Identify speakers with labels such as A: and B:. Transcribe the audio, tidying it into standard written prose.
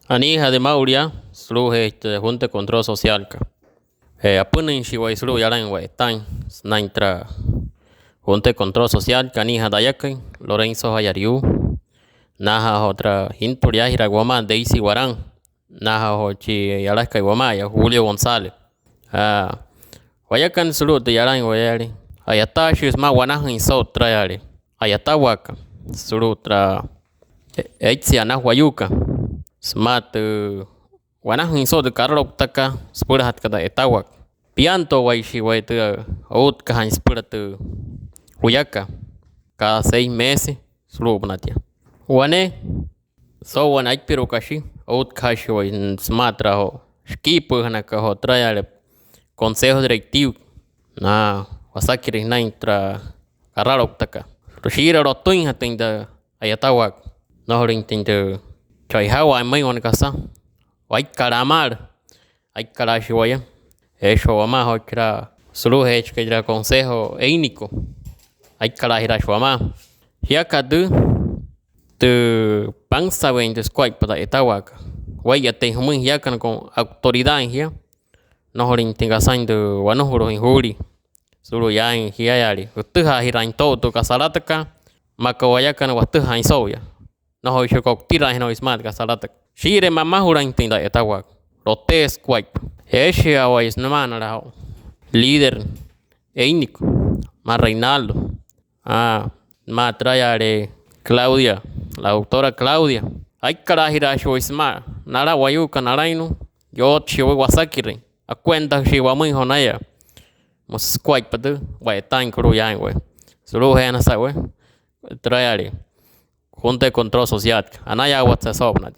A: Anija de Mauria, slu Junta de Control Social ka. Apunin shiwai slu yaran wa tan naintra Junta de Control Social ka anija dayakan Lorenzo Hayariu. Naja otra hinturia hiragwama Daisy Guarán. Naja hochi yaraska guamaya Julio González. Wayakan slu de yaran wayari. Ayata shis ma wanahin so trayari. Ayata waka slu tra Eitsi anah wayuka. Smart wanahin so de karlok taka spurhat kada etawak. Pianto waishi wait out kahan spurat huyaka. Cada 6 meses sulu natia. Wane so wan aikpiro kashi out kashi wai smart raho. Skip hanaka ho trayale consejo directivo na wasakiri naintra karlok taka. Roshira rotuin hatinda ayatawak. Nohorin tinda Choi hawa mai on kasa. Wai karamar. Ai karashi waya. Eso wama hochra sulu hech que consejo éinico. Ai karahira wama. Hiaka de pansa wen de squad para etawak. Wai ya te humun hiakan con autoridad en hia. Nohorin tingasan de wanohuro en huri. Sulu ya en hiayari. Utuha hirain todo kasarataka. Makawayakan watuha en soya. No hoy kok tira no ismat kasalatak. Shire mamá huran tinda etawak. Rotes quite. Eshe awa is no man rao. Líder éinico. Ma Reinaldo. Ma trayare Claudia. La doctora Claudia. Ay karahira sho isma. Nara wayuka naraino. Yo chiwe wasakire. A cuenta shiwamun honaya. Mos quite padu. Way tan kuru yang we. Sulu hena sa we. Trayare. Junta de Control Social. Anaya WhatsApp na